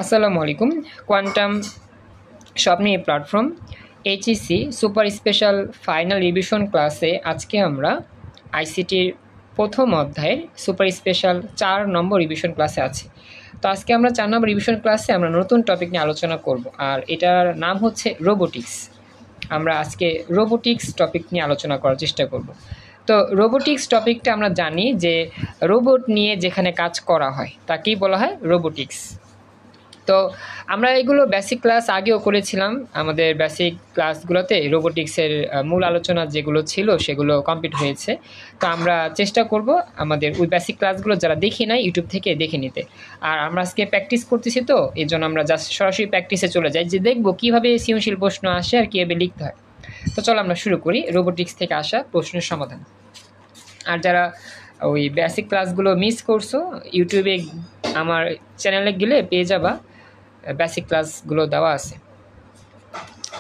আসসালামু আলাইকুম। কোয়ান্টাম স্বপ্নি platform HEC super special final revision ক্লাসে আজকে আমরা আইসিটির প্রথম অধ্যায়ের সুপার স্পেশাল 4 নম্বর রিভিশন ক্লাসে আছি। তো আজকে আমরা 4 নম্বর রিভিশন ক্লাসে আমরা নতুন টপিক নিয়ে আলোচনা করব, আর এটার নাম হচ্ছে রোবোটিক্স। আমরা আজকে রোবোটিক্স টপিক নিয়ে আলোচনা করার চেষ্টা করব। তো রোবোটিক্স টপিকটা আমরা জানি যে রোবট নিয়ে যেখানে কাজ করা হয় তাকেই বলা হয় রোবোটিক্স। তো আমরা এগুলো বেসিক ক্লাস আগেও করেছিলাম। আমাদের বেসিক ক্লাসগুলোতে রোবোটিক্সের মূল আলোচনা যেগুলো ছিল সেগুলো কমপ্লিট হয়েছে। তো আমরা চেষ্টা করব আমাদের ওই বেসিক ক্লাসগুলো যারা দেখি নাই ইউটিউব থেকে দেখে নিতে। আর আমরা আজকে প্র্যাকটিস করতেছি, তো এই জন্য আমরা জাস্ট সরাসরি প্র্যাকটিসে চলে যাই যে দেখব কীভাবে সৃজনশীল প্রশ্ন আসে আর কীভাবে লিখতে হয়। তো চলো আমরা শুরু করি রোবোটিক্স থেকে আসা প্রশ্নের সমাধান। আর যারা ওই বেসিক ক্লাসগুলো মিস করছো, ইউটিউবে আমার চ্যানেলে গেলে পেয়ে যাবা, বেসিক ক্লাসগুলো দেওয়া আছে।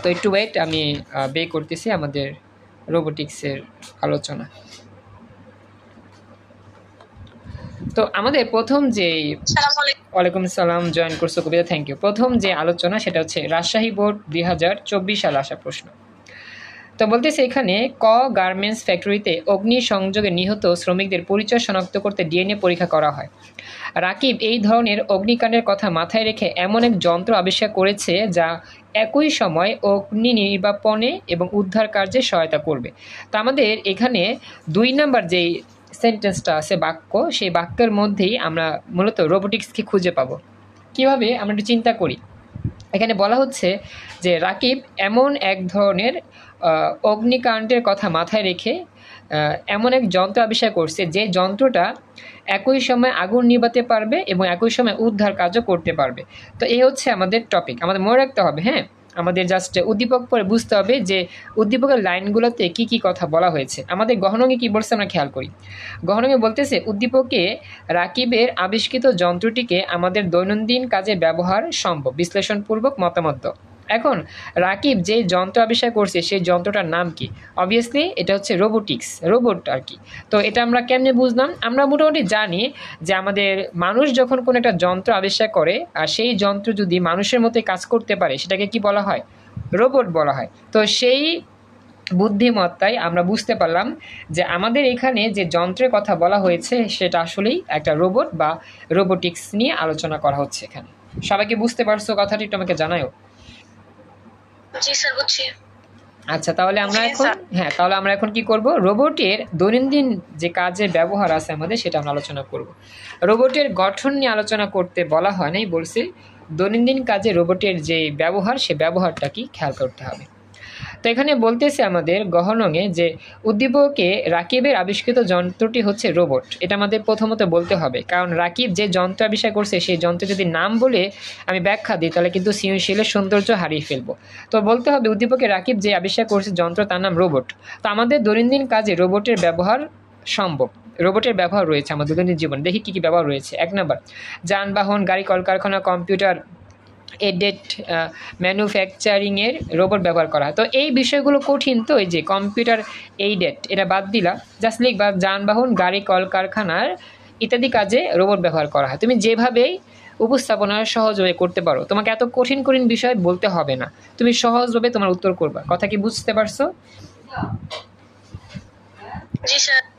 তো একটু ওয়েট, আমি বে করতেছি আমাদের রোবোটিক্সের আলোচনা। তো আমাদের প্রথম যে ওয়ালাইকুম সালাম জয়েন করছো কবিতা, থ্যাংক ইউ। প্রথম যে আলোচনা সেটা হচ্ছে রাজশাহী বোর্ড 2024 সালে আসা প্রশ্ন। তো বলতেছে এখানে ক গার্মেন্টস ফ্যাক্টরিতে অগ্নি সংযোগে নিহত শ্রমিকদের পরিচয় শনাক্ত করতে ডিএনএ পরীক্ষা করা হয়। রাকিব এই ধরনের অগ্নিকাণ্ডের কথা মাথায় রেখে এমন এক যন্ত্র আবিষ্কার করেছে যা একই সময় অগ্নি নির্বাপনে এবং উদ্ধার কার্যে সহায়তা করবে। তো আমাদের এখানে 2 নাম্বার যেই সেন্টেন্সটা আছে বাক্য, সেই বাক্যের মধ্যেই আমরা মূলত রোবোটিক্সকে খুঁজে পাবো। কিভাবে আমরা একটু চিন্তা করি। এখানে বলা হচ্ছে যে রাকিব এমন এক ধরনের অগ্নিকাণ্ডের কথা মাথায় রেখে এমন এক যন্ত্র আবিষ্কার করছে যে যন্ত্রটা একই সময় আগুন নিভাতে পারবে এবং একই সময় উদ্ধার কাজও করতে পারবে। তো এই হচ্ছে আমাদের টপিক, আমাদের মনে রাখতে হবে। হ্যাঁ, আমাদের জাস্ট উদ্দীপক পরে বুঝতে হবে যে উদ্দীপকের লাইনগুলোতে কি কি কথা বলা হয়েছে। আমাদের গহনঙ্গে কি বলছে আমরা খেয়াল করি। গহনঙ্গে বলতেছে উদ্দীপকে রাকিবের আবিষ্কৃত যন্ত্রটিকে আমাদের দৈনন্দিন কাজে ব্যবহার সম্ভব, বিশ্লেষণপূর্বক মতামত দাও। এখন রাকিব যে যন্ত্র আবিষ্কার করছে সেই যন্ত্রটার নাম কি? অবভিয়াসলি এটা হচ্ছে রোবোটিক্স, রোবট আর কি। তো এটা আমরা কেমনে বুঝলাম? আমরা মোটামুটি জানি যে আমাদের মানুষ যখন কোনো একটা যন্ত্র আবিষ্কার করে আর সেই যন্ত্র যদি মানুষের মতোই কাজ করতে পারে সেটাকে কি বলা হয়? রোবট বলা হয়। তো সেই বুদ্ধিমত্তায় আমরা বুঝতে পারলাম যে আমাদের এখানে যে যন্ত্রের কথা বলা হয়েছে সেটা আসলেই একটা রোবট বা রোবোটিক্স নিয়ে আলোচনা করা হচ্ছে এখানে। সবাইকে বুঝতে পারছো কথাটি? একটু আমাকে জানাও। জি স্যার, বুঝছি। আচ্ছা, তাহলে আমরা এখন কি করব? রোবটের দৈনন্দিন যে কাজে ব্যবহার আছে আমাদের সেটা আমরা আলোচনা করব। রোবটের গঠন নিয়ে আলোচনা করতে বলা হয় নাই, বলছি দৈনন্দিন কাজে রোবটের যে ব্যবহার সে ব্যবহারটা কি খেয়াল করতে হবে। তো এখানে বলতেছে আমাদের গহনঙে যে উদ্দীপকে রাকিবের আবিষ্কৃত যন্ত্রটি হচ্ছে রোবট। এটা আমাদের প্রথমত বলতে হবে, কারণ রাকিব যে যন্ত্র আবিষ্কার করছে সেই যন্ত্র যদি নাম বলে আমি ব্যাখ্যা দিই তাহলে কিন্তু সৃজনশীলের সৌন্দর্য হারিয়ে ফেলবো। তো বলতে হবে উদ্দীপকে রাকিব যে আবিষ্কার করছে যন্ত্র তার নাম রোবট। তো আমাদের দৈনন্দিন কাজে রোবটের ব্যবহার সম্ভব, রোবটের ব্যবহার রয়েছে আমাদের দৈনন্দিন জীবন। দেখি কী কী ব্যবহার রয়েছে। 1 নম্বর, যানবাহন, গাড়ি, কলকারখানা, কম্পিউটার, এডেড ম্যানুফ্যাকচারিংয়ের রোবট ব্যবহার করা হয়। তো এই বিষয়গুলো কঠিন, তো এই যে কম্পিউটার এইডেড এটা বাদ দিলা, জাস্ট লিখবা যানবাহন, গাড়ি, কলকারখানার ইত্যাদি কাজে রোবট ব্যবহার করা হয়। তুমি যেভাবেই উপস্থাপনা সহজভাবে করতে পারো, তোমাকে এত কঠিন কঠিন বিষয় বলতে হবে না, তুমি সহজভাবে তোমার উত্তর করবা। কথা কি বুঝতে পারছো?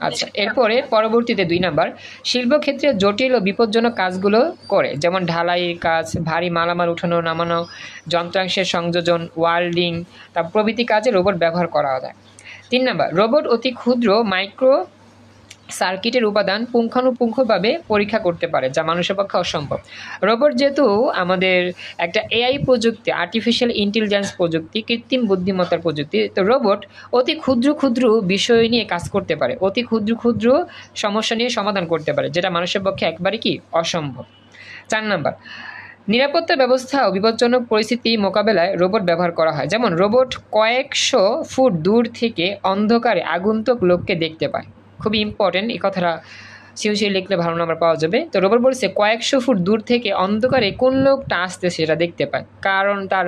আচ্ছা, এরপরে পরবর্তীতে 2 নাম্বার, শিল্পক্ষেত্রে জটিল ও বিপজ্জনক কাজগুলো করে, যেমন ঢালাইয়ের কাজ, ভারী মালামাল উঠানো নামানো, যন্ত্রাংশের সংযোজন, ওয়েল্ডিং, তার প্রভৃতি কাজে রোবট ব্যবহার করা যায়। 3 নাম্বার, রোবট অতি ক্ষুদ্র মাইক্রো সার্কিটের উপাদান পুঙ্খানুপুঙ্খভাবে পরীক্ষা করতে পারে, যা মানুষের পক্ষে অসম্ভব। রোবট যেহেতু আমাদের একটা এআই প্রযুক্তি, আর্টিফিশিয়াল ইন্টেলিজেন্স প্রযুক্তি, কৃত্রিম বুদ্ধিমত্তার প্রযুক্তি, তো রোবট অতি ক্ষুদ্র ক্ষুদ্র বিষয় নিয়ে কাজ করতে পারে, অতি ক্ষুদ্র ক্ষুদ্র সমস্যা নিয়ে সমাধান করতে পারে, যেটা মানুষের পক্ষে একবারই কি অসম্ভব। 4 নাম্বার, নিরাপত্তা ব্যবস্থা ও বিপজ্জনক পরিস্থিতি মোকাবেলায় রোবট ব্যবহার করা হয়, যেমন রোবট কয়েকশো ফুট দূর থেকে অন্ধকারে আগন্তুক লোককে দেখতে পায়। খুবই ইম্পর্টেন্ট এই কথাটা, সৃজনশীল লিখলে ভালো নাম্বার পাওয়া যাবে। তো রোবট বলছে কয়েকশো ফুট দূর থেকে অন্ধকারে কোন লোকটা আসতে সেটা দেখতে পায়, কারণ তার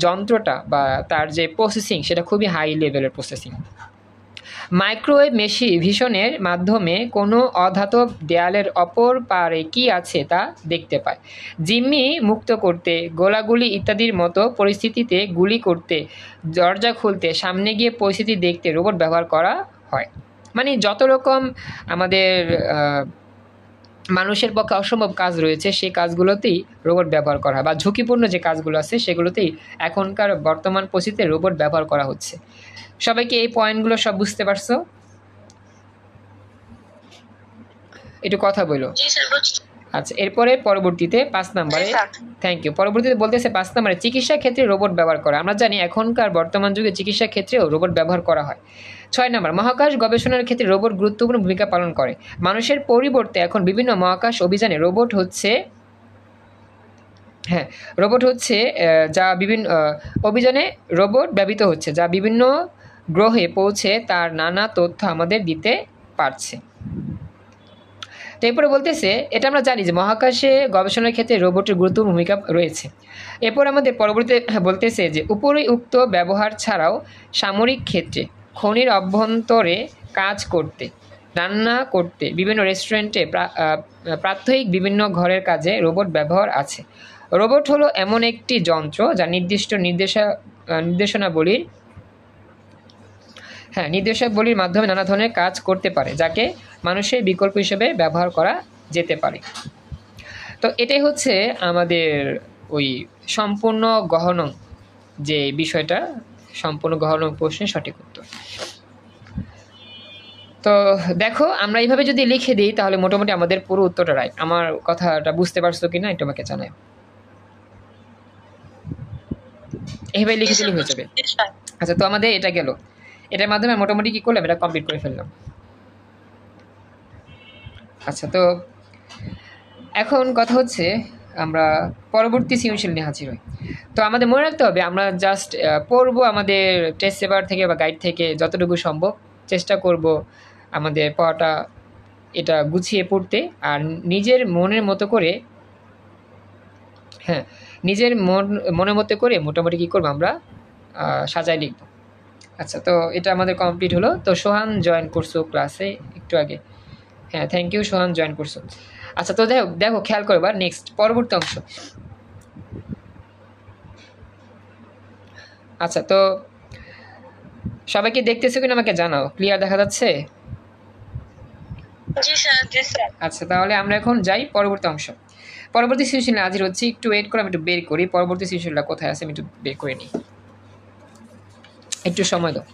যন্ত্রটা বা তার যে প্রসেসিং সেটা খুবই হাই লেভেলের প্রসেসিং। মাইক্রোওয়েভ ভিশনের মাধ্যমে কোনো অধাতব দেয়ালের অপর পারে কি আছে তা দেখতে পায়। জিম্মি মুক্ত করতে, গোলাগুলি ইত্যাদির মতো পরিস্থিতিতে গুলি করতে, দরজা খুলতে, সামনে গিয়ে পরিস্থিতি দেখতে রোবট ব্যবহার করা হয়। মানে যত রকম আমাদের মানুষের পক্ষে অসম্ভব কাজ রয়েছে সেই কাজগুলোতেই রোবট ব্যবহার করা হয়, বা ঝুঁকিপূর্ণ যে কাজগুলো আছে সেগুলোতেই এখনকার বর্তমান পরিস্থিতিতে রোবট ব্যবহার করা হচ্ছে। সবাইকে এই পয়েন্টগুলো সব বুঝতে পারছো? একটু কথা বলো। আচ্ছা, এরপরে পরবর্তীতে 5 নম্বরে, থ্যাংক ইউ, পরবর্তীতে বলতেছে 5 নম্বরে চিকিৎসা ক্ষেত্রে রোবট ব্যবহার করা। আমরা জানি এখনকার বর্তমান যুগে চিকিৎসা ক্ষেত্রেও রোবট ব্যবহার করা হয়। 6 নম্বর, মহাকাশ গবেষণার ক্ষেত্রে রোবট গুরুত্বপূর্ণ ভূমিকা পালন করে। মানুষের পরিবর্তে এখন বিভিন্ন মহাকাশ অভিযানে রোবট হচ্ছে যা বিভিন্ন অভিযানে রোবট ব্যবহৃত হচ্ছে, যা বিভিন্ন গ্রহে পৌঁছে তার নানা তথ্য আমাদের দিতে পারছে। তো এরপরে বলতেছে, এটা আমরা জানি যে মহাকাশে গবেষণার ক্ষেত্রে রোবটের গুরুত্বপূর্ণ ভূমিকা রয়েছে। এরপর আমাদের পরবর্তীতে বলতেছে যে উপরে উক্ত ব্যবহার ছাড়াও সামরিক ক্ষেত্রে, খনির অভ্যন্তরে কাজ করতে, রান্না করতে, বিভিন্ন রেস্টুরেন্টে, প্রাত্যহিক বিভিন্ন ঘরের কাজে রোবট ব্যবহার আছে। রোবট হলো এমন একটি যন্ত্র যা নির্দিষ্ট নির্দেশাবলীর মাধ্যমে নানা ধরনের কাজ করতে পারে, যাকে মানুষের বিকল্প হিসেবে ব্যবহার করা যেতে পারে। তো এটাই হচ্ছে আমাদের ওই সম্পূর্ণ গহন যে বিষয়টা, সম্পূর্ণ গহন প্রশ্নের সঠিক উত্তর। তো দেখো, আমরা এইভাবে যদি লিখে দিই তাহলে মোটামুটি আমাদের পুরো উত্তরটা রাইট। আমার কথাটা বুঝতে পারছো কিনা একটু আমাকে জানাও। এইভাবে লিখে দিলে হয়ে যাবে। আচ্ছা, তো আমাদের এটা গেল, এটার মাধ্যমে মোটামুটি কি করলাম, এটা কমপ্লিট করে ফেললাম। আচ্ছা, তো এখন কথা হচ্ছে আমরা পরবর্তী সৃজনশীল নিয়ে হাজির হই। তো আমাদের মনে রাখতে হবে, আমরা জাস্ট পড়বো আমাদের টেস্ট পেপার থেকে বা গাইড থেকে যতটুকু সম্ভব চেষ্টা করব আমাদের পড়াটা এটা গুছিয়ে পড়তে, আর নিজের মনের মতো করে, নিজের মনের মতো করে মোটামুটি কী করবো আমরা সাজায় লিখব। আচ্ছা, তো এটা আমাদের কমপ্লিট হলো। তো সোহান জয়েন করছো ক্লাসে একটু আগে, হ্যাঁ থ্যাংক ইউ সোহান, জয়েন করছো। আচ্ছা, তো দেখো খেয়াল করো এবার নেক্সট পরবর্তী অংশ। আচ্ছা, তো সবাইকে দেখতেছো কিনা আমাকে জানাও, ক্লিয়ার দেখা যাচ্ছে? আচ্ছা, তাহলে আমরা এখন যাই পরবর্তী অংশ। পরবর্তী সৃজনশীলে হাজির হচ্ছি, একটু ওয়েট করে আমি একটু বের করি পরবর্তী সৃজনশীলটা কোথায় আছে, আমি একটু বের করে নিই, একটু সময় দাও।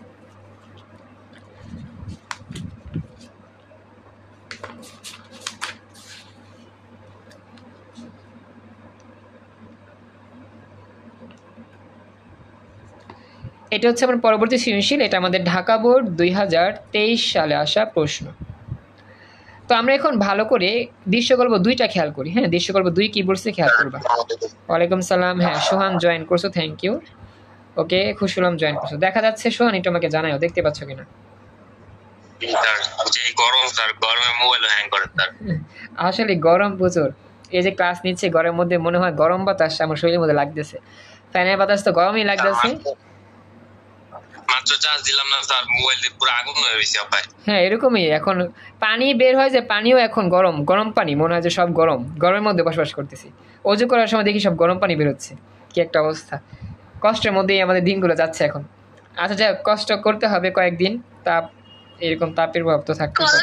এটা হচ্ছে আমার পরবর্তী সৃজনশীল, এটা আমাদের ঢাকা বোর্ড 2023 সালে আসা প্রশ্ন। তো আমরা এখন ভালো করে দৃশ্যকল্প 2টা খেয়াল করি। হ্যাঁ, দৃশ্যকল্প 2 কি বলছে খেয়াল করবা। ওয়ালাইকুম সালাম, হ্যাঁ সোহান জয়েন করছো, থ্যাংক ইউ। ওকে, খুশি হলাম জয়েন করছো। দেখা যাচ্ছে সোহান, একটু আমাকে জানাও দেখতে পাচ্ছ কিনা। আসলে গরম প্রচুর, এই যে ক্লাস নিচ্ছে গরমের মধ্যে মনে হয় গরম বাতাস আমার শরীরের মধ্যে লাগতেছে, ফ্যানের বাতাস তো গরমই লাগতেছে। হ্যাঁ, এরকমই এখন পানি বের হয় যে পানিও এখন গরম গরম পানি, মনে হয় যে সব গরম, গরমের মধ্যে বসবাস করতেছি। অজু করার সময় দেখি সব গরম পানি বেরোচ্ছে, কি একটা অবস্থা। কষ্টের মধ্যেই আমাদের দিনগুলো যাচ্ছে এখন। আচ্ছা, যাই কষ্ট করতে হবে কয়েকদিন, তাপ এরকম তাপের প্রভাব তো থাকতে পারে।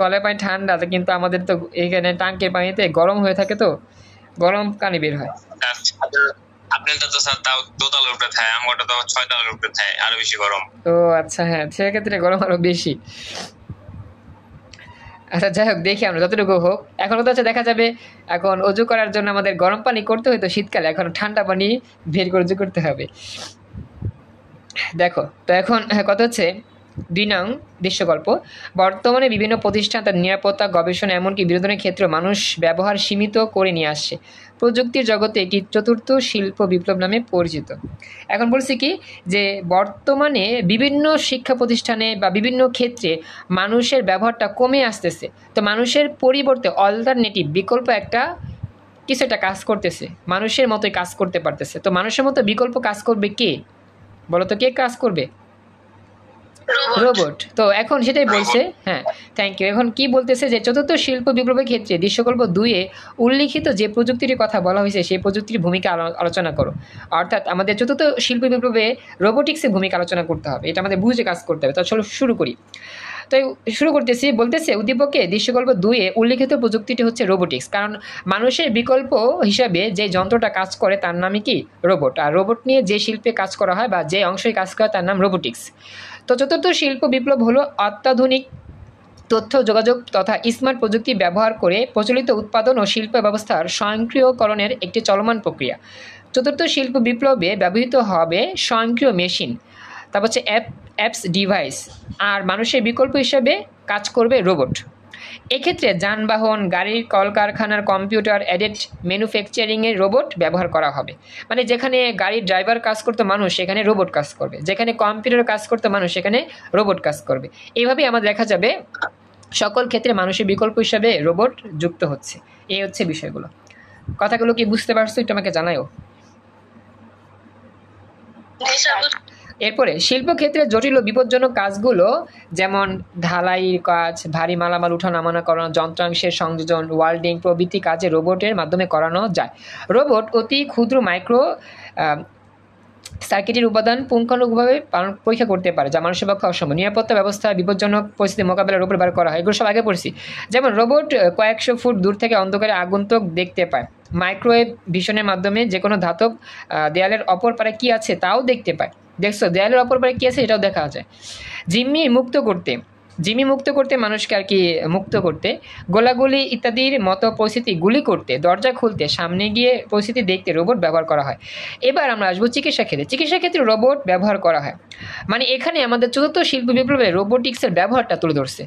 কলের পানি ঠান্ডা, কিন্তু আমাদের তো এখানে টাঙ্কির পানিতে গরম হয়ে থাকে, তো গরম পানি বের হয়। তো আচ্ছা, হ্যাঁ সেক্ষেত্রে গরম আরো বেশি। আচ্ছা, যাই হোক দেখি আমরা যতটুকু হোক। এখন তো হচ্ছে দেখা যাবে এখন অজু করার জন্য আমাদের গরম পানি করতে হইতো শীতকালে, এখন ঠান্ডা পানি বের করে অজু করতে হবে। দেখো, তো এখন কথা হচ্ছে 2 নং দৃশ্যকল্প। বর্তমানে বিভিন্ন প্রতিষ্ঠান তার নিরাপত্তা, গবেষণা এমনকি বিনোদনের ক্ষেত্রে মানুষ ব্যবহার সীমিত করে নিয়ে আসছে। প্রযুক্তির জগতে এটি 4র্থ শিল্প বিপ্লব নামে পরিচিত। এখন বলছি কি যে বর্তমানে বিভিন্ন শিক্ষা প্রতিষ্ঠানে বা বিভিন্ন ক্ষেত্রে মানুষের ব্যবহারটা কমে আসতেছে। তো মানুষের পরিবর্তে অল্টারনেটিভ বিকল্প কিছু একটা কাজ করতেছে, মানুষের মতোই কাজ করতে পারতেছে। তো মানুষের মতো বিকল্প কাজ করবে কে বলো তো, কে কাজ করবে? রোবট। তো এখন সেটাই বলছে, হ্যাঁ থ্যাংক ইউ। এখন কি বলতেছে যে চতুর্থ শিল্প বিপ্লবের ক্ষেত্রে দৃশ্যকল্প 2-এ উল্লিখিত যে প্রযুক্তির কথা বলা হয়েছে সেই প্রযুক্তির ভূমিকা আলোচনা করো। অর্থাৎ আমাদের চতুর্থ শিল্প বিপ্লবে রোবোটিক্সের ভূমিকা আলোচনা করতে হবে, এটা আমাদের বুঝে কাজ করতে হবে। তো চলো শুরু করি। তো শুরু করতেছি, বলতেছে উদ্দীপকে দৃশ্যকল্প 2-এ উল্লিখিত প্রযুক্তিটি হচ্ছে রোবোটিক্স, কারণ মানুষের বিকল্প হিসাবে যে যন্ত্রটা কাজ করে তার নামই কি রোবট, আর রোবট নিয়ে যে শিল্পে কাজ করা হয় বা যে অংশে কাজ করা তার নাম রোবোটিক্স। তো চতুর্থ শিল্প বিপ্লব হলো অত্যাধুনিক তথ্য যোগাযোগ তথা স্মার্ট প্রযুক্তি ব্যবহার করে প্রচলিত উৎপাদন ও শিল্প ব্যবস্থার স্বয়ংক্রিয়করণের একটি চলমান প্রক্রিয়া। চতুর্থ শিল্প বিপ্লবে ব্যবহৃত হবে স্বয়ংক্রিয় মেশিন, তারপর হচ্ছে অ্যাপস ডিভাইস, আর মানুষের বিকল্প হিসেবে কাজ করবে রোবট। এক্ষেত্রে যানবাহন, গাড়ির, কলকারখানার কম্পিউটার এডেড ম্যানুফ্যাকচারিংয়ের রোবট ব্যবহার করা হবে। মানে যেখানে গাড়ির ড্রাইভার কাজ করতো মানুষ, সেখানে রোবট কাজ করবে, যেখানে কম্পিউটার কাজ করতো মানুষ, সেখানে রোবট কাজ করবে। এইভাবেই আমাদের দেখা যাবে সকল ক্ষেত্রে মানুষের বিকল্প হিসাবে রোবট যুক্ত হচ্ছে। এই হচ্ছে বিষয়গুলো। কথাগুলো কি বুঝতে পারছো? একটু আমাকে জানাও। এরপরে শিল্পক্ষেত্রে জটিল ও বিপজ্জনক কাজগুলো যেমন ঢালাইয়ের কাজ, ভারী মালামাল উঠা নামানো করানো, যন্ত্রাংশের সংযোজন, ওয়েল্ডিং প্রভৃতি কাজে রোবটের মাধ্যমে করানো যায়। রোবট অতি ক্ষুদ্র মাইক্রো সার্কিটের উপাদান পুঙ্খানুপুঙ্খভাবে পরীক্ষা করতে পারে, যা মানুষের পক্ষে অসম্ভব। নিরাপত্তা ব্যবস্থা, বিপজ্জনক পরিস্থিতি মোকাবেলার রোবট ব্যবহার করা হয়, এগুলো সব আগে পড়ছি। যেমন রোবট কয়েকশো ফুট দূর থেকে অন্ধকারে আগন্তুক দেখতে পায়, মাইক্রোওয়েভ ভিশনের মাধ্যমে যে কোনো ধাতব দেয়ালের অপর পারে কী আছে তাও দেখতে পায়। দেখছো, দেয়ালের অপর পারে কী আছে এটাও দেখা যায়। জিম্মি মুক্ত করতে মানুষকে আর কি মুক্ত করতে, গোলাগুলি ইত্যাদির মতো পরিস্থিতি গুলি করতে, দরজা খুলতে, সামনে গিয়ে পরিস্থিতি দেখতে রোবট ব্যবহার করা হয়। এবার আমরা আসবো চিকিৎসা ক্ষেত্রে রোবট ব্যবহার করা হয়। মানে এখানে আমাদের চতুর্থ শিল্প বিপ্লবে রোবোটিক্সের ব্যবহারটা তুলে ধরছে।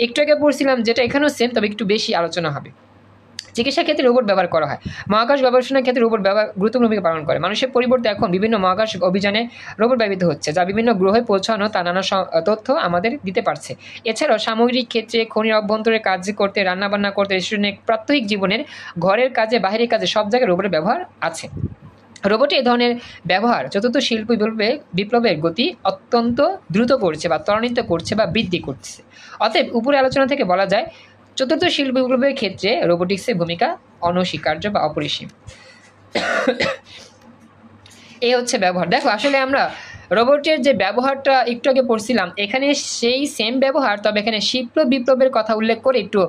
একটু আগে পড়ছিলাম যেটা এখানেও সেম, তবে একটু বেশি আলোচনা হবে। চিকিৎসা ক্ষেত্রে রোবট ব্যবহার করা হয়। মহাকাশ গবেষণার ক্ষেত্রে রোবট গুরুত্বপূর্ণ ভূমিকা পালন করে। মানুষের পরিবর্তে এখন বিভিন্ন মহাকাশ অভিযানে রোবট ব্যবহৃত হচ্ছে, যা বিভিন্ন গ্রহে পৌঁছানো তা নানা তথ্য আমাদের দিতে পারছে। এছাড়াও সামগ্রিক ক্ষেত্রে, খনির অভ্যন্তরে কাজ করতে, রান্নাবান্না করতে, রেস্টুরেন্টের প্রাত্যহিক জীবনের ঘরের কাজে, বাহিরের কাজে সব জায়গায় রোবটের ব্যবহার আছে। রোবটে এই ধরনের ব্যবহার চতুর্থ শিল্প বিপ্লবের গতি অত্যন্ত দ্রুত করছে বা ত্বরান্বিত করছে বা বৃদ্ধি করছে। অতএব উপরে আলোচনা থেকে বলা যায় চতুর্থ শিল্প বিপ্লবের ক্ষেত্রে রোবোটিক্সের ভূমিকা অনস্বীকার্য বা অপরিসীম। এই হচ্ছে ব্যবহার। দেখো আসলে আমরা রোবটের যে ব্যবহারটা একটু আগে পড়ছিলাম, এখানে সেই সেম ব্যবহার, তবে এখানে শিল্প বিপ্লবের কথা উল্লেখ করে একটু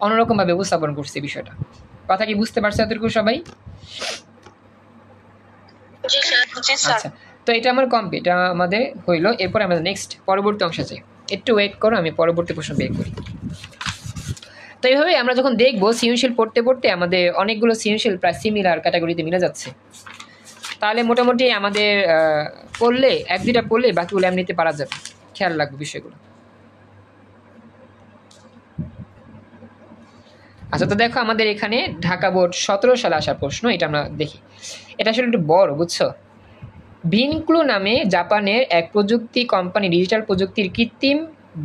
অন্যরকমভাবে উপস্থাপন করছি বিষয়টা। কথা কি বুঝতে পারছো এতটুকু সবাই? আচ্ছা, তো এটা আমার কমপ্লিট, এটা আমাদের হইলো। এরপর আমাদের নেক্সট পরবর্তী অংশ চাই। একটু ওয়েট করো, আমি পরবর্তী প্রশ্ন বের করি। তো এইভাবে আমরা যখন দেখবো সৃজনশীল পড়তে পড়তে আমাদের অনেকগুলো সৃজনশীল প্রায় সিমিলার ক্যাটাগরিতে মিলে যাচ্ছে, তাহলে মোটামুটি আমাদের পড়লে এক দুইটা পড়লে বাকিগুলো এমনিতে পারা যাবে। খেয়াল রাখবো বিষয়গুলো। আচ্ছা, তো দেখো আমাদের এখানে ঢাকা বোর্ড 17 সালে আসা প্রশ্ন, এটা আমরা দেখি। এটা আসলে একটু বড়, বুঝছো। ভিনক্লু নামে জাপানের এক প্রযুক্তি কোম্পানি ডিজিটাল প্রযুক্তির কৃত্রিম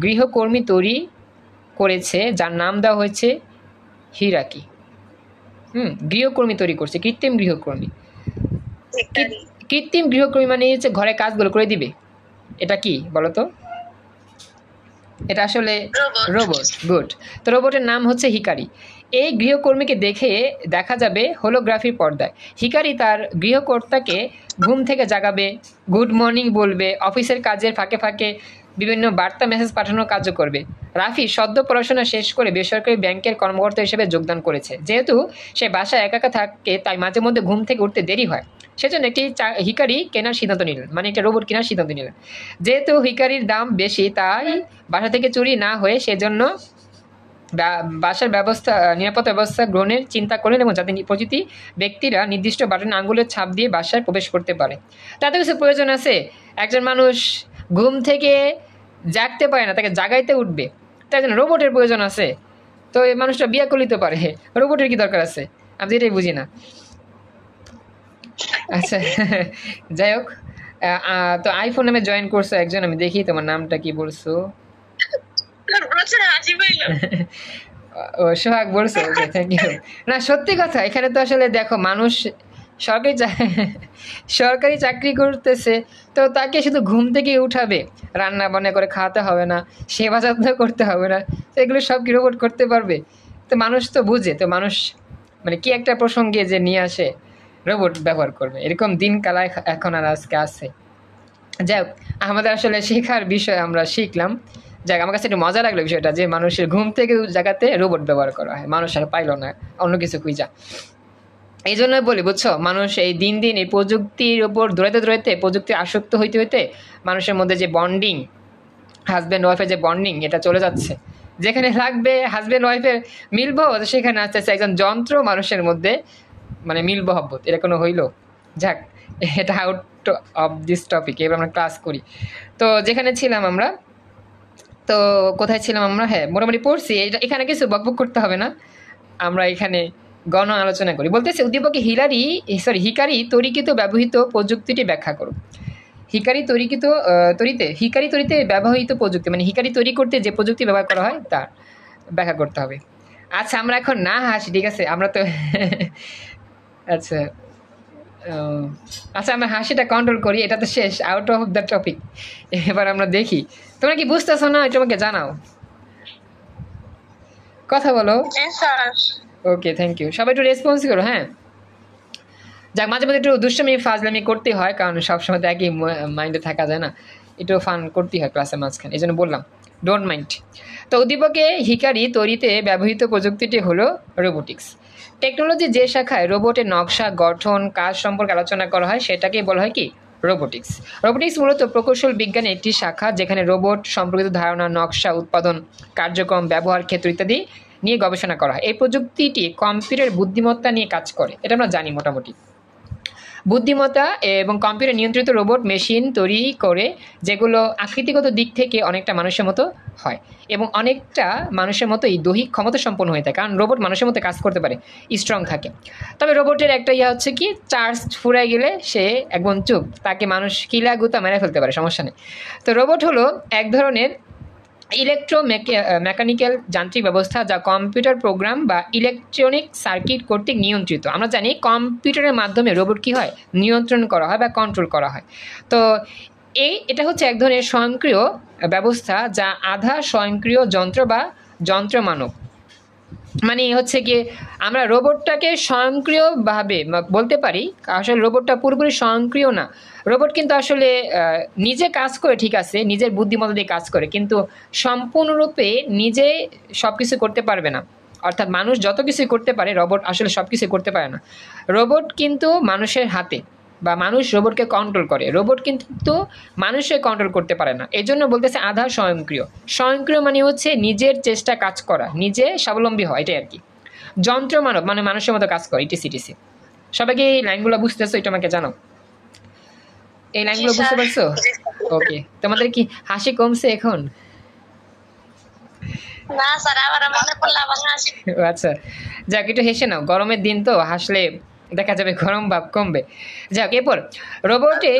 গৃহকর্মী তৈরি করেছে, যার নাম দেওয়া হয়েছে হিরাকি। গৃহকর্মী তৈরি করছে, কৃত্রিম গৃহকর্মী। কৃত্রিম গৃহকর্মী মানে হচ্ছে ঘরে কাজগুলো করে দিবে। এটা কি বলতো? এটা আসলে রোবট। গুড। তো রোবটের নাম হচ্ছে হিকারি। এই গৃহকর্মীকে দেখে দেখা যাবে হোলোগ্রাফির পর্দায়। হিকারি তার গৃহকর্তাকে ঘুম থেকে জাগাবে, গুড মর্নিং বলবে, অফিসের কাজের ফাঁকে ফাঁকে বিভিন্ন বার্তা মেসেজ পাঠানোর কাজও করবে। রাফি সদ্য পড়াশোনা শেষ করে বেসরকারি ব্যাংকের কর্মকর্তা হিসেবে যোগদান করেছে। যেহেতু সে বাসায় একা একা থাকে, তাই মাঝে মধ্যে ঘুম থেকে উঠতে দেরি হয়। সেজন্য একটি হিকারি কেনার সিদ্ধান্ত নিলেন, মানে একটা রোবট কেনার সিদ্ধান্ত নিলেন। যেহেতু হিকারির দাম বেশি, তাই বাসা থেকে চুরি না হয়ে সেজন্য বাসার নিরাপত্তা ব্যবস্থা গ্রহণের চিন্তা করলেন, এবং যাতে প্রতিটি ব্যক্তিরা নির্দিষ্ট বাটনে আঙ্গুলের ছাপ দিয়ে বাসায় প্রবেশ করতে পারে। তাতে কিছু প্রয়োজন আছে। একজন মানুষ ঘুম থেকে জাগতে পারে না, তাকে জাগাইতে উঠবে, তাই জন্য রোবটের প্রয়োজন আছে। তো এই মানুষটা বিয়ে করলেই তো পারে, রোবটের কি দরকার আছে? আমি এটাই বুঝি না। আচ্ছা, যাই হোক। তো আইফোন নামে জয়েন করছো একজন, আমি দেখি তোমার নামটা কি বলছো। ও সোহাগ বলছো, ওকে থ্যাংক ইউ। না সত্যি কথা, এখানে তো আসলে দেখো মানুষ সরকারি সরকারি চাকরি করতেছে, তো তাকে শুধু ঘুম থেকে উঠাবে, রান্না বান্না করে খাওয়াতে হবে না, সেবা যত্ন করতে হবে না, তো এগুলো সব কি রোবট করতে পারবে? তো মানুষ তো বুঝে, তো মানুষ মানে কি একটা প্রসঙ্গে যে নিয়ে আসে রোবট ব্যবহার করবে, এরকম দিনকাল এখন আর আজকে আছে। যাই হোক, আমাদের আসলে শেখার বিষয় আমরা শিখলাম। যাক, আমার কাছে একটু মজা লাগলো বিষয়টা যে মানুষের ঘুম থেকে জায়গাতে রোবট ব্যবহার করা হয়, মানুষ আর পাইলো না অন্য কিছু খুঁজা। এই জন্যই বলি, বুঝছো, মানুষ এই দিন দিন এই প্রযুক্তির ওপর দৌড়াইতে প্রযুক্তির আসক্ত হইতে হইতে মানুষের মধ্যে যে বন্ডিং, হাজব্যান্ড ওয়াইফের যে বন্ডিং, এটা চলে যাচ্ছে। যেখানে লাগবে হাজব্যান্ড ওয়াইফের মিলবো, সেখানে আস্তে আস্তে একজন যন্ত্র মানুষের মধ্যে মানে মিলবো হব্বত, এটা কোনো হইলো? যাক, এটা আউট অফ দিস টপিক, এবার আমরা ক্লাস করি। তো যেখানে ছিলাম আমরা, তো কোথায় ছিলাম আমরা? হ্যাঁ, মোটামুটি পড়ছি। এখানে কিছু বকবক করতে হবে না, আমরা এখানে গণ আলোচনা করি। বলতেছে উদ্দীপকে হিকারি তরিকিত ব্যবহৃত প্রযুক্তিটি ব্যাখ্যা করো। হিকারি তৈরিতে ব্যবহৃত প্রযুক্তি, মানে হিকারি তৈরি করতে যে প্রযুক্তি ব্যবহার করা হয় তার ব্যাখ্যা করতে হবে। আচ্ছা, আমরা এখন না হাসি, ঠিক আছে? আমরা তো আচ্ছা আচ্ছা, আমরা হাসিটা কন্ট্রোল করি, এটা তো শেষ, আউট অফ দ্য টপিক। এবার আমরা দেখি তোমরা কি বুঝতেছো না, এটা আমাকে জানাও, কথা বলো। ওকে, থ্যাংক ইউ। সবাই একটু রেসপন্স করো। হ্যাঁ, যাক, মাঝে মাঝে একটু দুষ্টমি ফাজলামি করতে হয়, কারণ সবসময় তো একই মাইন্ডে থাকা যায় না, একটু ফান করতেই হয় ক্লাসের মাঝখানে, এই জন্য বললাম, ডোন্ট মাইন্ড। তো উদ্দীপকে হিকারি তৈরিতে ব্যবহৃত প্রযুক্তিটি হলো রোবোটিক্স। টেকনোলজি যে শাখায় রোবটের নকশা, গঠন, কাজ সম্পর্কে আলোচনা করা হয় সেটাকে বলা হয় কি? রোবোটিক্স। রোবোটিক্স মূলত প্রকৌশল বিজ্ঞানের একটি শাখা, যেখানে রোবট সম্পর্কিত ধারণা, নকশা, উৎপাদন, কার্যক্রম, ব্যবহার ক্ষেত্র ইত্যাদি নিয়ে গবেষণা করা হয়। এই প্রযুক্তিটি কম্পিউটার বুদ্ধিমত্তা নিয়ে কাজ করে, এটা আমরা জানি মোটামুটি। বুদ্ধিমত্তা এবং কম্পিউটার নিয়ন্ত্রিত রোবট মেশিন তৈরি করে, যেগুলো আকৃতিগত দিক থেকে অনেকটা মানুষের মতো হয় এবং অনেকটা মানুষের মতোই দৈহিক ক্ষমতা সম্পন্ন হয়ে থাকে, কারণ রোবট মানুষের মতো কাজ করতে পারে, স্ট্রং থাকে। তবে রোবটের একটা হচ্ছে কি, চার্জ ফুরাই গেলে সে একদম চুপ, তাকে মানুষ কিলা গুতা মেরে ফেলতে পারে, সমস্যা নেই। তো রোবট হলো এক ধরনের মেকানিক্যাল যান্ত্রিক ব্যবস্থা, যা কম্পিউটার প্রোগ্রাম বা ইলেকট্রনিক সার্কিট কর্তৃক নিয়ন্ত্রিত। আমরা জানি কম্পিউটারের মাধ্যমে রোবট কী হয়, নিয়ন্ত্রণ করা হয় বা কন্ট্রোল করা হয়। তো এটা হচ্ছে এক ধরনের স্বয়ংক্রিয় ব্যবস্থা, যা আধা স্বয়ংক্রিয় যন্ত্র বা যন্ত্রমানব। মানে হচ্ছে কি, আমরা রোবটটাকে স্বয়ংক্রিয়ভাবে বলতে পারি, আসলে রোবটটা পুরোপুরি স্বয়ংক্রিয় না। রোবট কিন্তু আসলে নিজে কাজ করে, ঠিক আছে, নিজের বুদ্ধিমত্তা দিয়ে কাজ করে, কিন্তু সম্পূর্ণরূপে নিজে সব কিছু করতে পারবে না। অর্থাৎ মানুষ যত কিছুই করতে পারে, রোবট আসলে সব কিছুই করতে পারে না। রোবট কিন্তু মানুষের হাতে, বা মানুষ রোবটকে কন্ট্রোল করে, রোবট কিন্তু মানুষকে কন্ট্রোল করতে পারে না। এই জন্য বলতেছে আধা স্বয়ংক্রিয়। স্বয়ংক্রিয় মানে হচ্ছে নিজের চেষ্টা কাজ করা, নিজে স্বাবলম্বী হয়, এটাই আর কি। যন্ত্র মানব মানে মানুষের মতো কাজ করে, ইটিসি। সবাইকে এই লাইনগুলো বুঝতেছো? এটা আমাকে জানো, এই লাইনগুলো বুঝতে পারছো? ওকে, তোমাদের কি হাসি কমছে এখন? না স্যার, আবার মনে পড়লে আবার হাসি। আচ্ছা, যাক, একটু হেসে নাও, গরমের দিন তো, হাসলে দেখা যাবে গরম ভাব কমবে। যাক, এরপর রোবটে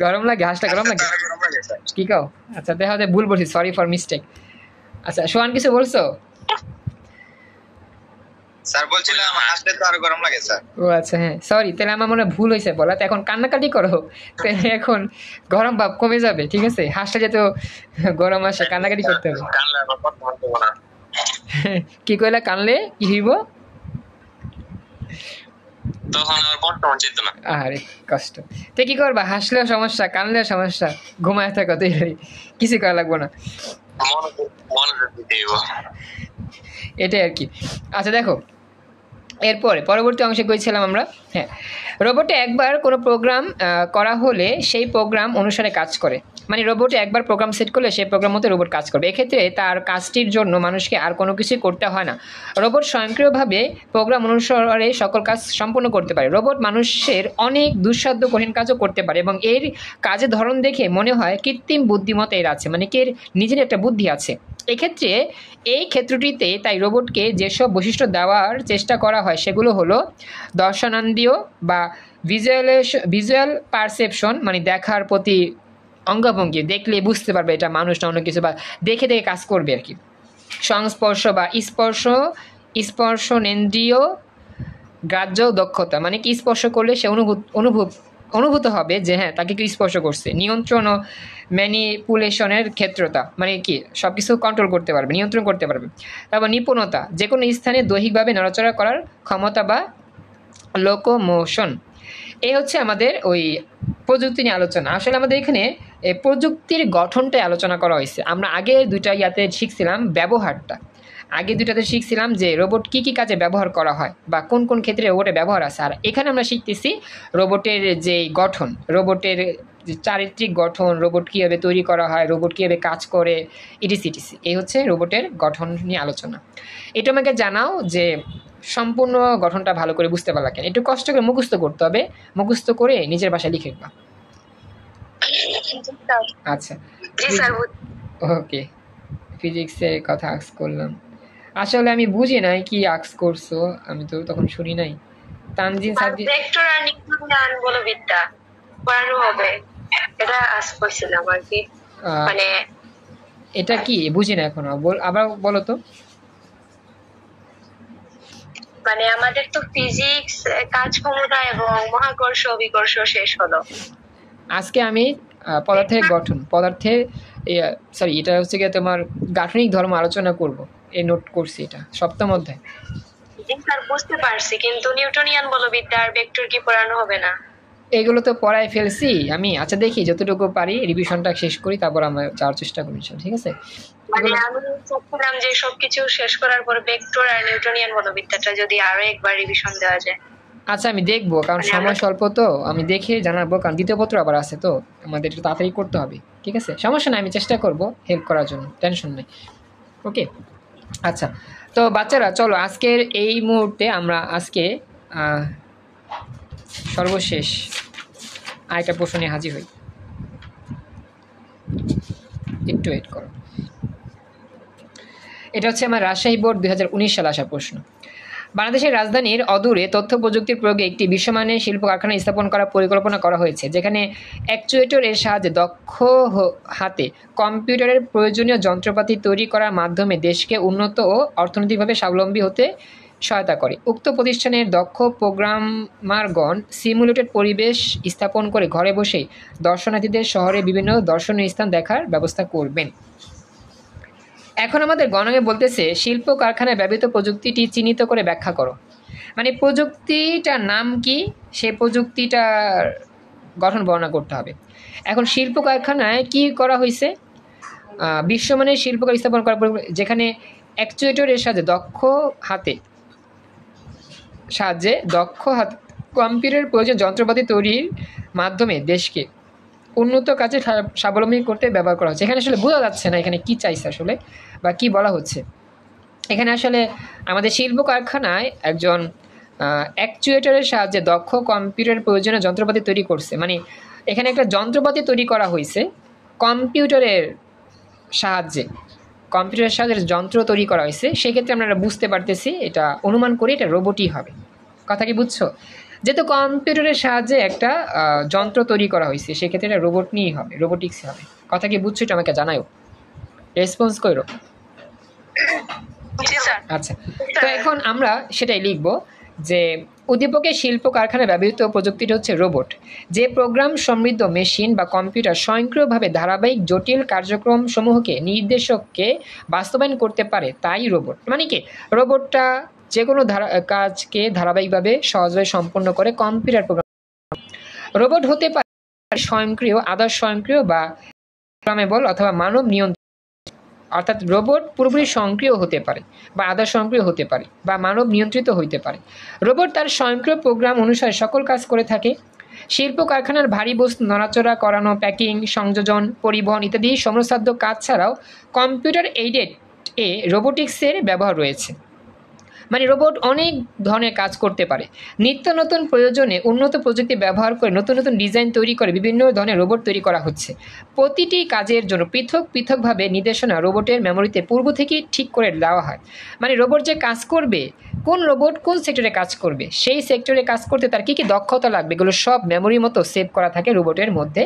গরম লাগে, হাসলে গরম লাগে, কি কাও? আচ্ছা, দেখা যায় ভুল বলছি, সরি ফর মিস্টেক। আচ্ছা, সোহান কিছু বলছো? স্যার বলছিলাম হাসলে তো আরো গরম লাগে স্যার। ও আচ্ছা, হ্যাঁ, সরি, তাহলে আমার মনে ভুল হয়েছে বলা, তো এখন কান্নাকাটি করো, তাহলে এখন গরম ভাব কমে যাবে, ঠিক আছে? হাসলে যেত গরম আসে, কান্নাকাটি করতে হবে। কি কইলা, কানলে কি হইব? তখন আর বর্তমান চেতনা। আরে কষ্ট, তো কি করবা, হাসলেও সমস্যা, কানলেও সমস্যা, ঘুমায় থাকো, তো কিছু করা লাগবো না, এটাই আর কি। আচ্ছা দেখো, এরপরে পরবর্তী অংশে কইছিলাম আমরা, হ্যাঁ, রোবটে একবার কোনো প্রোগ্রাম করা হলে সেই প্রোগ্রাম অনুসারে কাজ করে, মানে রোবটে একবার প্রোগ্রাম সেট করলে সেই প্রোগ্রাম মতো রোবট কাজ করবে। এক্ষেত্রে তার কাজটির জন্য মানুষকে আর কোনো কিছুই করতে হয় না। রোবট স্বয়ংক্রিয়ভাবে প্রোগ্রাম অনুসারে সকল কাজ সম্পন্ন করতে পারে। রোবট মানুষের অনেক দুঃসাধ্য কঠিন কাজও করতে পারে এবং এর কাজের ধরন দেখে মনে হয় কৃত্রিম বুদ্ধিমত্তা এর আছে, মানে কি এর নিজের একটা বুদ্ধি আছে। এক্ষেত্রে এই ক্ষেত্রটিতে তাই রোবটকে যেসব বৈশিষ্ট্য দেওয়ার চেষ্টা করা হয় সেগুলো হলো দর্শনান্দ্রিয় বা ভিজুয়াল পারসেপশন, মানে দেখার প্রতি অঙ্গভঙ্গি, দেখলে বুঝতে পারবে এটা মানুষ না অন্য কিছু, বা দেখে দেখে কাজ করবে আর কি। সংস্পর্শ বা স্পর্শনেন্দ্রিয়, গ্রাহ্য দক্ষতা মানে কি স্পর্শ করলে সে অনুভূত হবে যে হ্যাঁ তাকে কি স্পর্শ করছে। নিয়ন্ত্রণ ও ম্যানিপুলেশনের ক্ষেত্রতা মানে কি সব কিছু কন্ট্রোল করতে পারবে, নিয়ন্ত্রণ করতে পারবে। তারপর নিপুণতা যে কোনো স্থানে দৈহিকভাবে নড়াচড়া করার ক্ষমতা বা লোকোমোশন। এই হচ্ছে আমাদের ওই প্রযুক্তি নিয়ে আলোচনা। আসলে আমাদের এখানে প্রযুক্তির গঠনটাই আলোচনা করা হয়েছে। আমরা আগে দুইটা ইয়াতে শিখছিলাম ব্যবহারটা, আগে দুইটাতে শিখছিলাম যে রোবট কী কী কাজে ব্যবহার করা হয় বা কোন কোন ক্ষেত্রে রোবটের ব্যবহার আছে। আর এখানে আমরা শিখতেছি রোবটের যে গঠন, রোবটের যে চারিত্রিক গঠন, রোবট কীভাবে তৈরি করা হয়, রোবট কীভাবে কাজ করে, ইটিসিটিসি। এই হচ্ছে রোবটের গঠন নিয়ে আলোচনা। এটা আমাকে জানাও যে সম্পূর্ণ গঠনটা ভালো করে বুঝতে পারলা কেন। একটু কষ্ট করে মুখস্থ করতে হবে, মুখস্থ করে নিজের ভাষায় লিখে বা। আচ্ছা ওকে, ফিজিক্সের কথা আক্স করলাম। আসলে আমি বুঝি নাই কি আক্স করছো, আমি তো তখন শুনি নাই। তানজিন সাদি ভেক্টর আর নিউটনিয়ান বলবিদ্যা পড়ানো হবে, এটা আজ কইছিলাম আর কি। মানে এটা কি বুঝি না এখনো, আবার বলো তো। মানে আমাদের তো ফিজিক্স কাজ ক্ষমতা এবং মহাকর্ষ বিকর্ষ শেষ হলো। আজকে আমি পদার্থের গঠন, পদার্থের সরি এটা হচ্ছে গিয়ে তোমার গাঠনিক ধর্ম আলোচনা করব, এই নোট করছি এটা সপ্তম অধ্যায়। স্যার বুঝতে পারছি, কিন্তু নিউটনিয়ান বলবিদ্যা আর ভেক্টর কি পড়ানো হবে না? এগুলো তো পড়ায় ফেলছি আমি। আচ্ছা দেখি যতটুকু পারি রিভিশনটা শেষ করি, তারপর আমরা যাওয়ার চেষ্টা করি, ঠিক আছে? মানে আমি চাচ্ছিলাম যে সবকিছু শেষ করার পর ভেক্টর আর নিউটনিয়ান বলবিদ্যাটা যদি আরো একবার রিভিশন দেওয়া যায়। আচ্ছা আমি দেখবো, কারণ সময় স্বল্প তো, আমি দেখে জানাবো, কারণ দ্বিতীয় পত্র আবার আছে তো আমাদের একটু তাড়াতাড়ি করতে হবে, ঠিক আছে? সমস্যা নাই, আমি চেষ্টা করব হেল্প করার জন্য, টেনশন নেই। ওকে আচ্ছা, তো বাচ্চারা চলো আজকের এই মুহূর্তে আমরা আজকে সর্বশেষ আরেকটা প্রশ্ন নিয়ে হাজির হই। একটু ওয়েট করো। এটা হচ্ছে আমার রাজশাহী বোর্ড 2019 সালে আসা প্রশ্ন। বাংলাদেশের রাজধানীর অদূরে তথ্য প্রযুক্তির প্রয়োগে একটি বিশ্বমানের শিল্প কারখানা স্থাপন করার পরিকল্পনা করা হয়েছে, যেখানে অ্যাকচুয়েটর এর সাহায্যে দক্ষ হাতে কম্পিউটারের প্রয়োজনীয় যন্ত্রপাতি তৈরি করার মাধ্যমে দেশকে উন্নত ও অর্থনৈতিকভাবে স্বাবলম্বী হতে সহায়তা করে। উক্ত প্রতিষ্ঠানের দক্ষ প্রোগ্রামারগণ সিমুলেটেড পরিবেশ স্থাপন করে ঘরে বসেই দর্শনার্থীদের শহরে বিভিন্ন দর্শনীয় স্থান দেখার ব্যবস্থা করবেন। এখন আমাদের গণকে বলতেছে শিল্প কারখানায় ব্যবহৃত প্রযুক্তিটি চিহ্নিত করে ব্যাখ্যা করো। মানে প্রযুক্তিটার নাম কি, সেই প্রযুক্তিটার গঠন বর্ণনা করতে হবে। এখন শিল্প কারখানায় কি করা হয়েছে? বিশ্বমানের শিল্প স্থাপন করা, যেখানে অ্যাকচুয়েটরের সাহায্যে দক্ষ হাত কম্পিউটার প্রয়োজন যন্ত্রপাতি তৈরির মাধ্যমে দেশকে উন্নত কাজে স্বাবলম্বী করতে ব্যবহার করা হচ্ছে। এখানে আসলে বোঝা যাচ্ছে না এখানে কি চাইছে আসলে বা কি বলা হচ্ছে। এখানে আসলে আমাদের শিল্প কারখানায় একজন অ্যাকচুয়েটরের সাহায্যে দক্ষ কম্পিউটারের প্রয়োজনীয় যন্ত্রপাতি তৈরি করছে, মানে এখানে একটা যন্ত্রপাতি তৈরি করা হয়েছে কম্পিউটারের সাহায্যে যন্ত্র তৈরি করা হয়েছে। সেক্ষেত্রে আমরা বুঝতে পারতেছি, এটা অনুমান করি এটা রোবটই হবে। কথা কি বুঝছো? যেহেতু কম্পিউটারের সাহায্যে একটা যন্ত্র তৈরি করা হয়েছে, সেক্ষেত্রে এটা রোবট নিয়েই হবে, রোবোটিক্স হবে। কথা কি বুঝছো? এটা আমাকে জানাও, রেসপন্স করো। আচ্ছা, তো এখন আমরা সেটাই লিখব যে উদ্দীপকের শিল্প কারখানায় ব্যবহৃত প্রযুক্তিটা হচ্ছে রোবট। যে প্রোগ্রাম সমৃদ্ধ মেশিন বা কম্পিউটার স্বয়ংক্রিয়ভাবে ধারাবাহিক জটিল কার্যক্রম সমূহকে নির্দেশককে বাস্তবায়ন করতে পারে তাই রোবট। মানে কি, রোবটটা যে কোনো কাজকে ধারাবাহিকভাবে সহজভাবে সম্পন্ন করে কম্পিউটার প্রোগ্রাম। রোবট হতে পারে স্বয়ংক্রিয়, আদর্শ স্বয়ংক্রিয় বা প্রোগ্রামেবল অথবা মানব নিয়ন্ত্রণ। অর্থাৎ রোবট পুরোপুরি স্বয়ংক্রিয় হতে পারে বা আদর্শ স্বয়ংক্রিয় হতে পারে বা মানব নিয়ন্ত্রিত হইতে পারে। রোবট তার স্বয়ংক্রিয় প্রোগ্রাম অনুসারে সকল কাজ করে থাকে। শিল্প কারখানার ভারী বস্তু নড়াচড়া করানো, প্যাকিং, সংযোজন, পরিবহন ইত্যাদি শ্রমসাধ্য কাজ ছাড়াও কম্পিউটার এইডেড রোবোটিক্সের ব্যবহার রয়েছে। মানে রোবট অনেক ধরনের কাজ করতে পারে। নিত্য নতুন প্রয়োজনে উন্নত প্রযুক্তি ব্যবহার করে নতুন নতুন ডিজাইন তৈরি করে বিভিন্ন ধরনের রোবট তৈরি করা হচ্ছে। প্রতিটি কাজের জন্য পৃথকভাবে নির্দেশনা রোবটের মেমোরিতে পূর্ব থেকেই ঠিক করে দেওয়া হয়। মানে রোবট যে কাজ করবে, কোন রোবট কোন সেক্টরে কাজ করবে, সেই সেক্টরে কাজ করতে তার কী কী দক্ষতা লাগবে, এগুলো সব মেমোরির মতো সেভ করা থাকে রোবটের মধ্যে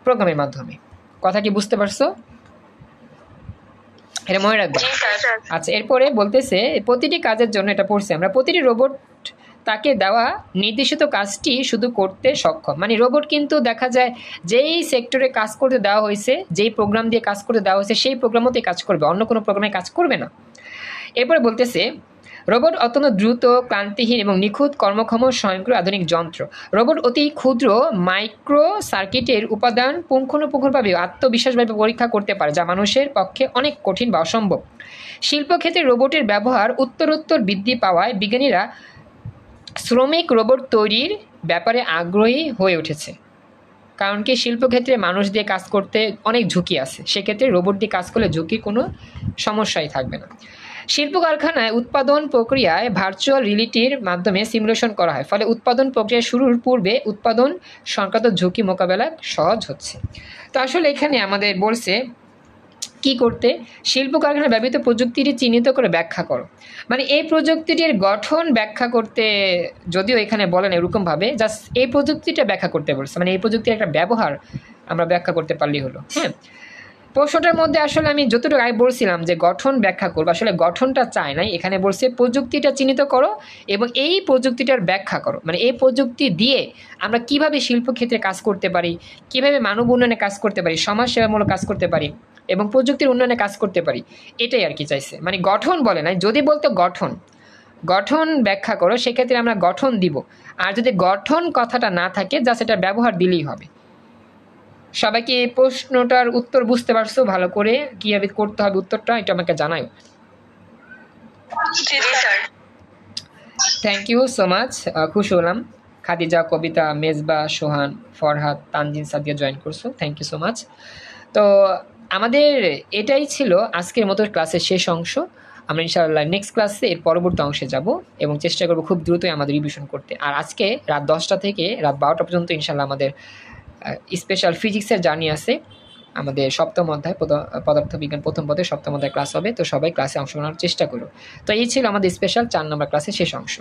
প্রোগ্রামের মাধ্যমে। কথা কি বুঝতে পারছো? এটা মনে রাখবা। আচ্ছা, এরপরে বলতেছে প্রতিটি কাজের জন্য, এটা পড়ছি আমরা, প্রতিটি রোবট তাকে দেওয়া নির্দেশিত কাজটি শুধু করতে সক্ষম। মানে রোবট কিন্তু দেখা যায় যেই সেক্টরে কাজ করতে দেওয়া হয়েছে, যেই প্রোগ্রাম দিয়ে কাজ করতে দেওয়া হয়েছে সেই প্রোগ্রামতেই কাজ করবে, অন্য কোনো প্রোগ্রামে কাজ করবে না। এরপরে বলতেছে রোবট অত্যন্ত দ্রুত, ক্লান্তিহীন এবং নিখুঁত কর্মক্ষম স্বয়ংক্রিয় আধুনিক যন্ত্র। রোবট অতি ক্ষুদ্র মাইক্রো সার্কিটের উপাদান পুঙ্খানুপুঙ্খভাবে আত্মবিশ্বাসভাবে পরীক্ষা করতে পারে, যা মানুষের পক্ষে অনেক কঠিন বা অসম্ভব। শিল্পক্ষেত্রে রোবটের ব্যবহার উত্তরোত্তর বৃদ্ধি পাওয়ায় বিজ্ঞানীরা শ্রমিক রোবট তৈরির ব্যাপারে আগ্রহী হয়ে উঠেছে। কারণ কি, শিল্পক্ষেত্রে মানুষ দিয়ে কাজ করতে অনেক ঝুঁকি আছে, সেক্ষেত্রে রোবট দিয়ে কাজ করলে ঝুঁকির কোনো সমস্যাই থাকবে না। শিল্প কারখানায় উৎপাদন প্রক্রিয়ায় ভার্চুয়াল রিয়েলিটির মাধ্যমে সিমুলেশন করা হয়, ফলে উৎপাদন প্রক্রিয়া শুরুর পূর্বে উৎপাদন সংক্রান্ত ঝুঁকি মোকাবেলা সহজ হচ্ছে। তো আসলে এখানে আমাদের বলছে কি করতে, শিল্প কারখানায় ব্যবহৃত প্রযুক্তিটি চিহ্নিত করে ব্যাখ্যা করো। মানে এই প্রযুক্তিটির গঠন ব্যাখ্যা করতে, যদিও এখানে বলেন এরকমভাবে, জাস্ট এই প্রযুক্তিটা ব্যাখ্যা করতে বলছে, মানে এই প্রযুক্তির একটা ব্যবহার আমরা ব্যাখ্যা করতে পারলেই হলো। হ্যাঁ, প্রশ্নটার মধ্যে আসলে আমি যতটুকু আগে বলছিলাম যে গঠন ব্যাখ্যা করবো, আসলে গঠনটা চাই নাই, এখানে বলছে প্রযুক্তিটা চিহ্নিত করো এবং এই প্রযুক্তিটার ব্যাখ্যা করো। মানে এই প্রযুক্তি দিয়ে আমরা কিভাবে শিল্পক্ষেত্রে কাজ করতে পারি, কিভাবে মানব উন্নয়নে কাজ করতে পারি, সমাজসেবামূলক কাজ করতে পারি এবং প্রযুক্তির উন্নয়নে কাজ করতে পারি, এটাই আর কি চাইছে। মানে গঠন বলে নাই, যদি বলতো গঠন ব্যাখ্যা করো সেক্ষেত্রে আমরা গঠন দিব, আর যদি গঠন কথাটা না থাকে যা সেটা ব্যবহার দিলেই হবে। সবাইকে এই প্রশ্নটার উত্তর বুঝতে পারছো ভালো করে, কিভাবে করতে হবে উত্তরটা, এটা আমাকে জানাও। থ্যাংক ইউ সো মাচ, খুশি হলাম। খাদিজা, কবিতা, মেজবা, সোহান, ফরহাদ, তানজিন, সাদিয়া জয়েন করছো, থ্যাংক ইউ সো মাচ। তো আমাদের এটাই ছিল আজকের মতো ক্লাসের শেষ অংশ। আমরা ইনশাআল্লাহ নেক্সট ক্লাসে এর পরবর্তী অংশে যাব এবং চেষ্টা করব খুব দ্রুতই আমাদের রিভিশন করতে। আর আজকে রাত 10টা থেকে রাত 12টা পর্যন্ত ইনশাআল্লাহ আমাদের স্পেশাল ফিজিক্সের জার্নি আছে, আমাদের সপ্তম অধ্যায় পদার্থবিজ্ঞান প্রথম পদের সপ্তম অধ্যায় ক্লাস হবে। তো সবাই ক্লাসে অংশগ্রহণের চেষ্টা করো। তো এই ছিল আমাদের স্পেশাল 4 নম্বর ক্লাসের শেষ অংশ।